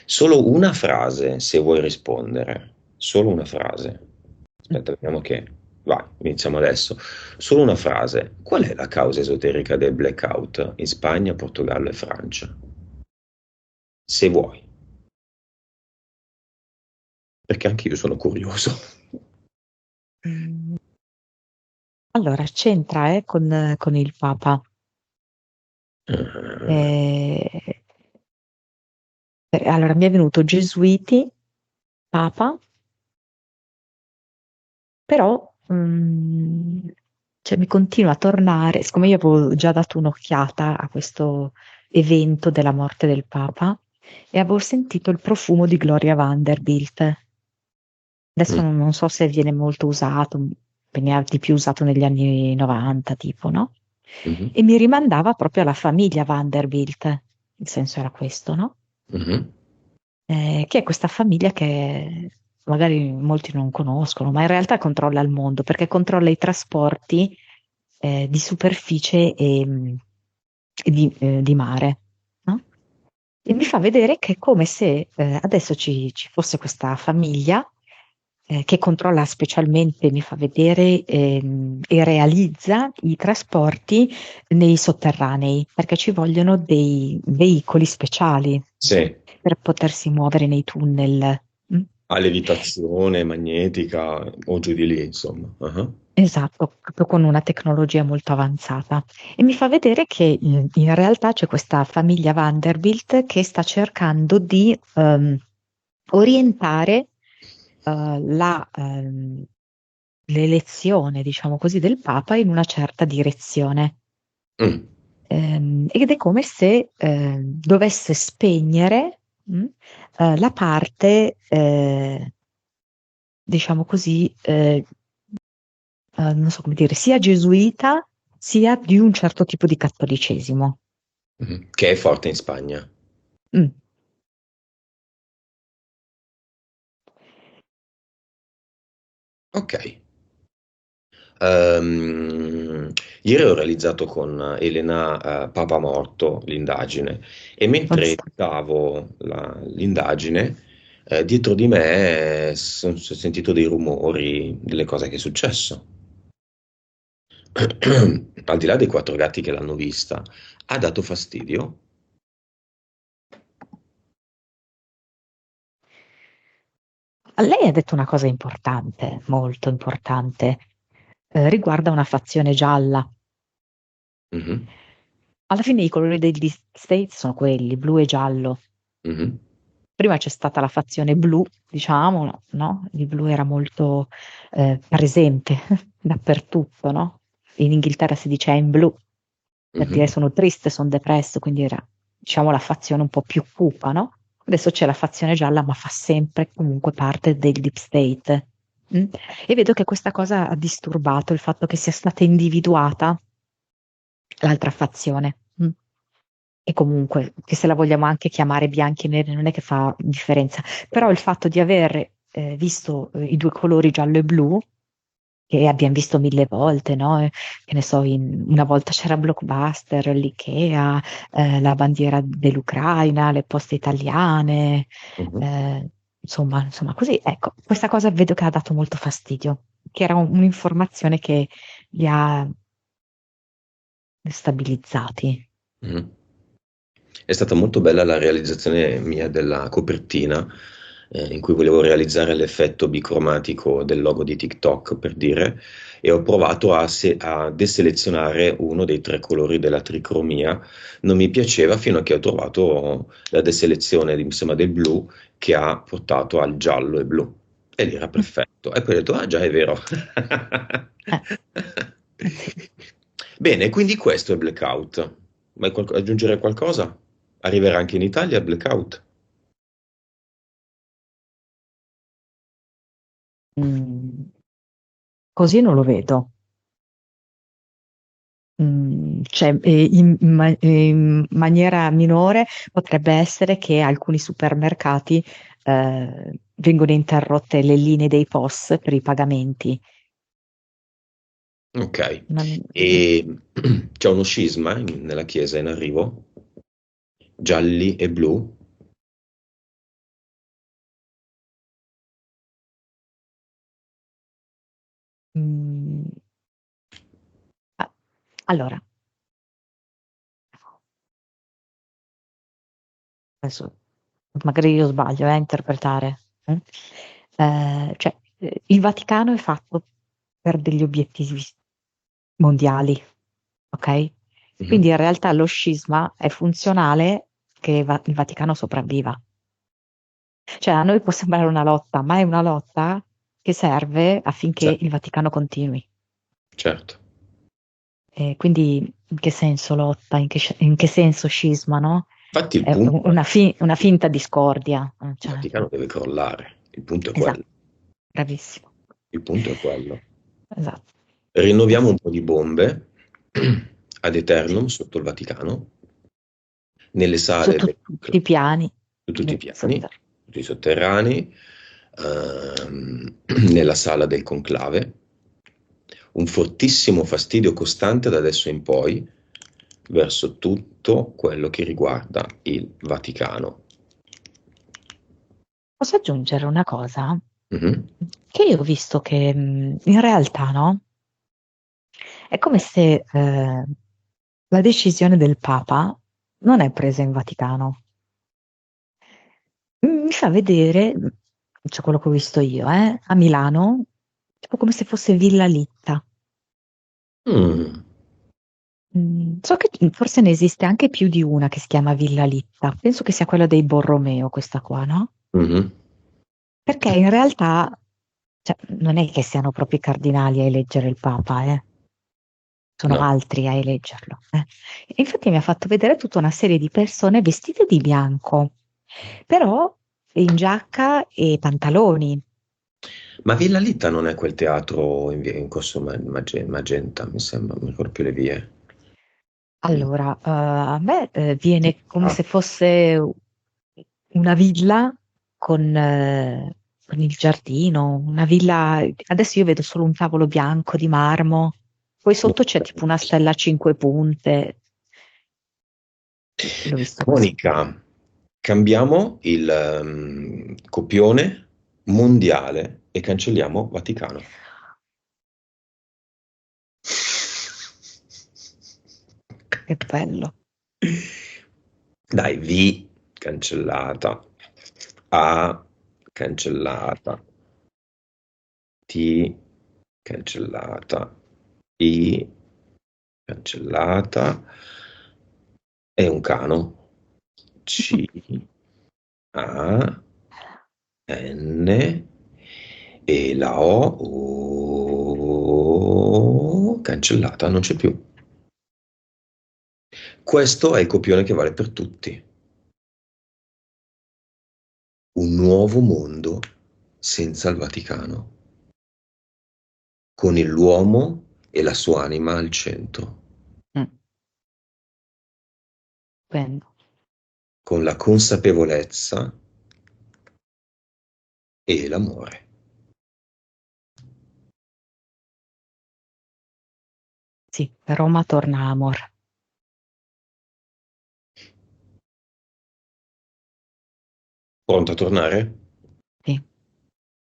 Solo una frase, se vuoi rispondere. Solo una frase. Mm. Aspetta, vediamo che. Vai, iniziamo adesso. Solo una frase. Qual è la causa esoterica del blackout in Spagna, Portogallo e Francia? Se vuoi, perché anche io sono curioso. Mm. Allora, c'entra con il Papa. Eh, Eh, allora, mi è venuto Gesuiti, Papa, però cioè, mi continua a tornare, siccome io avevo già dato un'occhiata a questo evento della morte del Papa e avevo sentito il profumo di Gloria Vanderbilt. Adesso mm, non so se viene molto usato, veniva di più usato negli anni 90, tipo, no? mhm, E mi rimandava proprio alla famiglia Vanderbilt, il senso era questo, no? mhm. Che è questa famiglia che magari molti non conoscono, ma in realtà controlla il mondo, perché controlla i trasporti di superficie e di mare, no? E mi fa vedere che è come se adesso ci fosse questa famiglia che controlla specialmente, mi fa vedere e realizza i trasporti nei sotterranei, perché ci vogliono dei veicoli speciali Sì, per potersi muovere nei tunnel. Mm? a levitazione magnetica o giù di lì, insomma. Ah. Esatto, proprio con una tecnologia molto avanzata. E mi fa vedere che in realtà c'è questa famiglia Vanderbilt che sta cercando di orientare l'elezione, diciamo così, del Papa in una certa direzione. Mm, Ed è come se dovesse spegnere la parte, diciamo così, non so come dire, sia gesuita sia di un certo tipo di cattolicesimo. mhm. Che è forte in Spagna. Mm. Ok. Ehm, Ieri ho realizzato con Elena Papa Morto l'indagine e Ho mentre visto. editavo l'indagine, dietro di me ho sentito dei rumori, delle cose che è successo. Al di là dei quattro gatti che l'hanno vista, ha dato fastidio? Lei ha detto una cosa importante, molto importante, riguarda una fazione gialla. Mhm, Alla fine i colori degli States sono quelli, blu e giallo. mhm, Prima c'è stata la fazione blu, diciamo, no? Il blu era molto presente dappertutto, no? In Inghilterra si dice I'm blue, per dire mhm. sono triste, sono depresso, quindi era, diciamo, la fazione un po' più cupa, no? Adesso c'è la fazione gialla, ma fa sempre comunque parte del deep state. Mm? E vedo che questa cosa ha disturbato il fatto che sia stata individuata l'altra fazione. Mm? E comunque, che se la vogliamo anche chiamare bianchi e neri, non è che fa differenza, però il fatto di aver visto i due colori giallo e blu, che abbiamo visto mille volte, no? Che ne so, una volta c'era Blockbuster, l'IKEA, la bandiera dell'Ucraina, le poste italiane, Mhm. eh, insomma, così. Ecco, questa cosa vedo che ha dato molto fastidio, che era un'informazione che li ha stabilizzati. Mhm. È stata molto bella la realizzazione mia della copertina, in cui volevo realizzare l'effetto bicromatico del logo di TikTok, per dire, e ho provato a deselezionare uno dei tre colori della tricromia. Non mi piaceva fino a che ho trovato la deselezione, mi sembra, del blu che ha portato al giallo e blu. E lì era perfetto. E poi ho detto, ah già, è vero. Eh, sì. Bene, quindi questo è Blackout. Vuoi aggiungere qualcosa? Arriverà anche in Italia il Blackout? Mm, così non lo vedo. Cioè, in maniera minore potrebbe essere che alcuni supermercati vengono interrotte le linee dei POS per i pagamenti. Ok. Non- E c'è uno scisma nella chiesa in arrivo? Gialli e blu? Mm, ah, allora, adesso magari io sbaglio a interpretare. Cioè, il Vaticano è fatto per degli obiettivi mondiali, ok? Mhm. Quindi in realtà lo scisma è funzionale che il Vaticano sopravviva. Cioè, a noi può sembrare una lotta, ma è una lotta che serve affinché Certo, il Vaticano continui. certo. Quindi in che senso lotta? In che senso scisma, no? Infatti il È punto è che una finta discordia. il Cioè, Vaticano deve crollare, il punto è quello, esatto, bravissimo. il punto è quello. Esatto. Rinnoviamo un po' di bombe ad Sì. eternum sotto il Vaticano, nelle sale Sotto del tutti i piani, su tutti i piani, sotterranei. tutti i sotterranei, nella sala del conclave, un fortissimo fastidio costante da adesso in poi verso tutto quello che riguarda il Vaticano. Posso aggiungere una cosa? Mhm. Che io ho visto che in realtà, no? È come se la decisione del Papa non è presa in Vaticano. Mi fa vedere, cioè quello che ho visto io, a Milano, tipo come se fosse Villa Litta. Mm, So che forse ne esiste anche più di una che si chiama Villa Litta. Penso che sia quella dei Borromeo, questa qua, no? mhm. Perché in realtà, cioè, non è che siano proprio i cardinali a eleggere il Papa, sono No, altri a eleggerlo. E infatti mi ha fatto vedere tutta una serie di persone vestite di bianco, però in giacca e pantaloni. ma Villa Litta non è quel teatro in corso Magenta, mi sembra, non mi ricordo più le vie. Mm. Allora, a me viene come Ah, se fosse una villa con il giardino, una villa. Adesso io vedo solo un tavolo bianco di marmo, poi sotto c'è tipo una stella a cinque punte. L'ho visto così. Monica, cambiamo il copione mondiale e cancelliamo Vaticano. Che bello. Dai, V cancellata, A cancellata, T cancellata, I cancellata, è un cano. C, A, N e la O cancellata, non c'è più. Questo è il copione che vale per tutti. Un nuovo mondo senza il Vaticano, con l'uomo e la sua anima al centro, Mm, bello. con la consapevolezza e l'amore. Sì, Roma torna amor. Pronto a tornare?